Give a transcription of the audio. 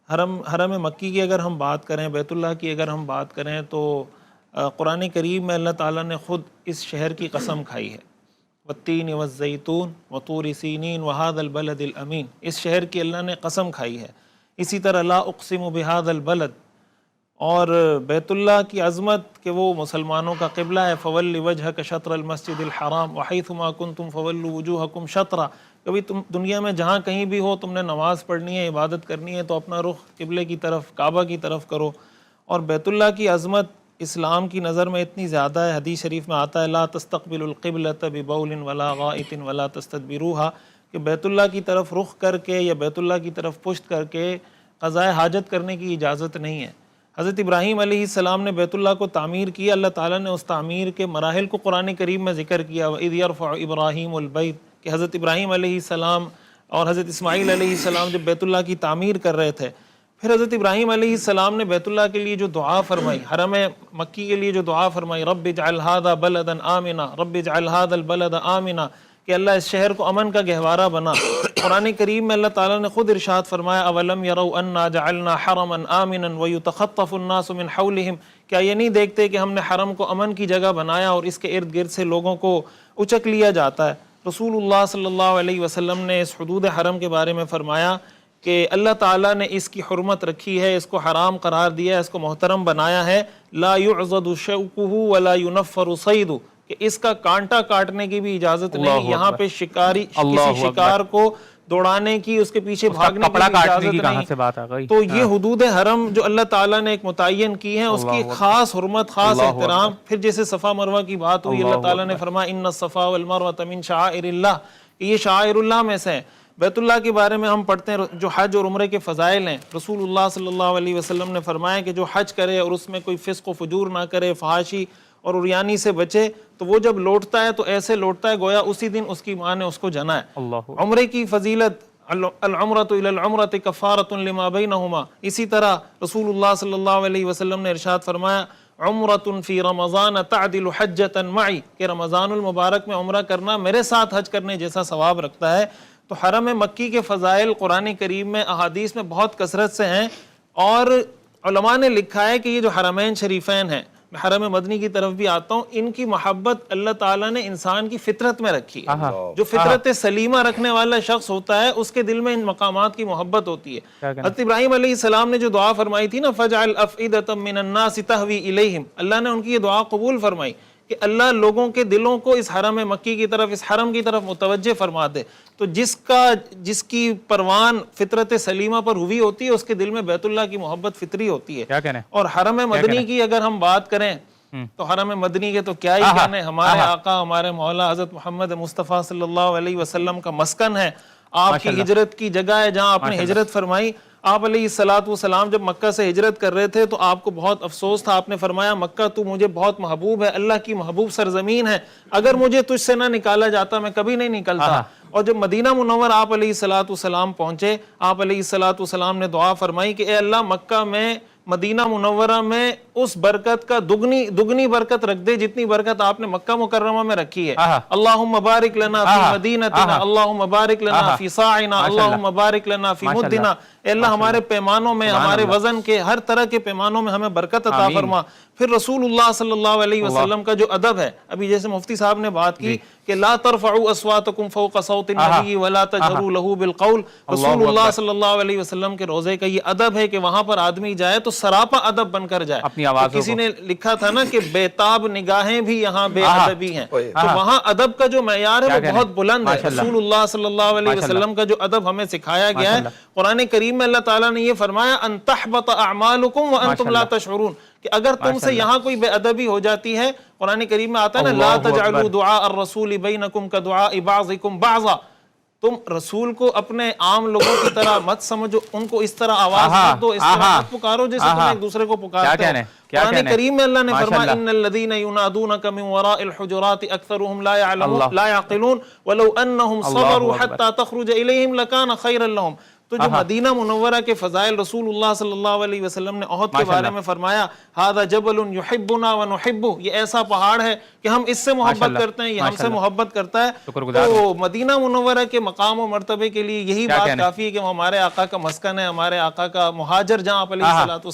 حرم مکی کی اگر ہم بات کریں، بیت اللہ کی اگر ہم بات کریں تو قرآن کریم میں اللہ تعالیٰ نے خود اس شہر کی قسم کھائی ہے، والتین والزیتون وطور سینین وہذا البلد الامین، اس شہر کی اللہ نے قسم کھائی ہے۔ اسی طرح لا اقسم بہذا البلد، اور بیت اللہ کی عظمت کہ وہ مسلمانوں کا قبلہ ہے، فول وجہک شطر المسجد الحرام وحیثما کنتم فولوا وجوہکم شطرا، کبھی تم دنیا میں جہاں کہیں بھی ہو، تم نے نماز پڑھنی ہے، عبادت کرنی ہے، تو اپنا رخ قبلے کی طرف، کعبہ کی طرف کرو۔ اور بیت اللہ کی عظمت اسلام کی نظر میں اتنی زیادہ ہے، حدیث شریف میں آتا ہے لا تستقبلوا القبلۃ ببول ولا غائط ولا تستدبروها، کہ بیت اللہ کی طرف رخ کر کے یا بیت اللہ کی طرف پشت کر کے قضاء حاجت کرنے کی اجازت نہیں ہے۔ حضرت ابراہیم علیہ السلام نے بیت اللہ کو تعمیر کیا، اللہ تعالیٰ نے اس تعمیر کے مراحل کو قرآن کریم میں ذکر کیا، وَإِذْ يَرْفَعُ إِبْرَاهِيمُ الْبَيْتَ، کہ حضرت ابراہیم علیہ السلام اور حضرت اسماعیل علیہ السلام جب بیت اللہ کی تعمیر کر رہے تھے، پھر حضرت ابراہیم علیہ السلام نے بیت اللہ کے لیے جو دعا فرمائی، حرم مکی کے لیے جو دعا فرمائی، رب اجعل هذا بلدا آمنا، رب اجعل هذا البلد آمنا، کہ اللہ اس شہر کو امن کا گہوارہ بنا۔ قرآن کریم میں اللہ تعالیٰ نے خود ارشاد فرمایا اولم یروا انا جعلنا حرما آمنا ویتخطف الناس من حولہم، کیا یہ نہیں دیکھتے کہ ہم نے حرم کو امن کی جگہ بنایا اور اس کے ارد گرد سے لوگوں کو اچک لیا جاتا ہے۔ رسول اللہ صلی اللہ علیہ وسلم نے اس حدود حرم کے بارے میں فرمایا کہ اللہ تعالیٰ نے اس کی حرمت رکھی ہے، اس کو حرام قرار دیا ہے، اس کو محترم بنایا ہے، لا یعضد شوکہ ولا ینفر صیدہ، کہ اس کا کانٹا کاٹنے کی بھی اجازت نہیں، یہاں پہ شکاری کسی شکار کو دوڑانے کی، اس کے پیچھے بھاگنے کی اجازت نہیں۔ تو یہ حدود حرم جو اللہ تعالیٰ نے ایک متعین کی ہیں، اس کی خاص حرمت، خاص احترام۔ پھر جیسے صفا مروہ کی بات ہوئی، اللہ تعالیٰ نے فرمایا ان الصفا والمروہ من شعائر اللہ، کہ یہ شعائر اللہ میں سے ہیں۔ بیت اللہ کے بارے میں ہم پڑھتے ہیں جو حج اور عمرے کے فضائل ہیں، رسول اللہ صلی اللہ علیہ وسلم نے فرمایا کہ جو حج کرے اور اس میں کوئی فسق و فجور نہ کرے، فحاشی اور عریانی سے بچے، تو وہ جب لوٹتا ہے تو ایسے لوٹتا ہے گویا اسی دن اس کی ماں نے اس کو جنا ہے۔ عمرے کی فضیلت، العمرۃ الی العمرۃ کفارۃ لما بینہما، اسی طرح رسول اللہ صلی اللہ علیہ وسلم نے ارشاد فرمایا عمرۃ فی رمضان تعدل حجۃ معی، کہ رمضان المبارک میں عمرہ کرنا میرے ساتھ حج کرنے جیسا ثواب رکھتا ہے۔ تو حرم مکی کے فضائل قرآن کریم میں، احادیث میں بہت کثرت سے ہیں، اور علماء نے لکھا ہے کہ یہ جو حرمین شریفین ہیں، میں حرم مدنی کی طرف بھی آتا ہوں، ان کی محبت اللہ تعالیٰ نے انسان کی فطرت میں رکھی ہے۔ جو فطرت سلیمہ رکھنے والا شخص ہوتا ہے، اس کے دل میں ان مقامات کی محبت ہوتی ہے۔ حضرت ابراہیم علیہ السلام نے جو دعا فرمائی تھی نا فَجْعَلْ أَفْئِدَةً مِّنَ النَّاسِ تَهْوِي إِلَيْهِمْ، اللہ نے ان کی یہ دعا قبول فرمائی کہ اللہ لوگوں کے دلوں کو اس حرم مکی کی طرف، اس حرم کی طرف متوجہ فرما دے۔ تو جس کی پروان فطرت سلیمہ پر ہوئی ہوتی ہے، اس کے دل میں بیت اللہ کی محبت فطری ہوتی ہے۔ اور حرم مدنی کی اگر ہم بات کریں تو حرم مدنی کے تو کیا ہی کہنے، ہمارے آقا، ہمارے مولا حضرت محمد مصطفیٰ صلی اللہ علیہ وسلم کا مسکن ہے، آپ کی ہجرت کی جگہ ہے جہاں آپ نے ہجرت فرمائی۔ آپ علیہ السلام جب مکہ سے ہجرت کر رہے تھے تو آپ کو بہت افسوس تھا، آپ نے فرمایا مکہ تو مجھے بہت محبوب ہے، اللہ کی محبوب سرزمین ہے، اگر مجھے تجھ سے نہ نکالا جاتا میں کبھی نہیں نکلتا۔ اور جب مدینہ منور آپ علیہ السلام پہنچے، آپ علیہ السلام نے دعا فرمائی کہ اے اللہ مکہ میں، مدینہ منورہ میں اس برکت کا دگنی برکت رکھ دے جتنی برکت آپ نے مکہ مکرمہ میں رکھی ہے۔ اللہم بارک لنا فی مدینتنا، اللہم بارک لنا فی صاعنا، اللہم بارک لنا فی مدنا، اے اللہ ہمارے پیمانوں میں، ہمارے وزن کے ہر طرح کے پیمانوں میں ہمیں برکت عطا فرما۔ پھر رسول اللہ صلی اللہ علیہ وسلم کا جو ادب ہے، ابھی جیسے مفتی صاحب نے بات کی کہ لا ترفعوا اصواتکم فوق صوت النبی ولا تجہروا لہ بالقول، رسول اللہ صلی اللہ علیہ وسلم کے روزے کا یہ ادب ہے کہ وہاں پر آدمی جائے تو سراپا ادب بن کر جائے۔ کسی نے لکھا تھا نا کہ بےتاب نگاہیں بھی یہاں بے ادبی ہیں، تو وہاں ادب کا جو معیار ہے وہ بہت بلند ہے۔ رسول اللہ صلی اللہ علیہ وسلم کا جو ادب ہمیں سکھایا گیا ہے، قرآن کریم میں اللہ تعالیٰ نے یہ فرمایا ان تحبط اعمالکم وانتم لا تشعرون، کہ اگر تم سے یہاں کوئی بے ادبی ہو جاتی ہے، قرآن کریم میں آتا ہے نا لا تجعلوا دعاء الرسول بینکم کدعاء بعضکم بعضا، تم رسول کو اپنے عام لوگوں کی طرح مت سمجھو، ان کو اس طرح آواز مت دو، اس طرح مت پکارو جیسے تم ایک دوسرے کو پکارتے ہو۔ قرآن کریم میں اللہ نے فرمایا ان الذین ینادونک من وراء الحجرات اکثرهم لا يعقلون ولو انہم صبروا حتی تخرج الیہم لکان خیرا لہم، تو جو مدینہ منورہ کے فضائل رسول اللہ صلی اللہ علیہ وسلم نے احد کے بارے میں فرمایا ھذا جبل یحبنا ونحبہ، یہ ایسا پہاڑ ہے کہ ہم اس سے محبت کرتے ہیں، یہ ہم سے محبت کرتا ہے. تو مدینہ منورہ کے مقام و مرتبے کے لیے یہی بات کافی ہے کہ وہ ہمارے آقا کا مسکن ہے، ہمارے آقا کا مہاجر جہاں علیہ الصلوۃ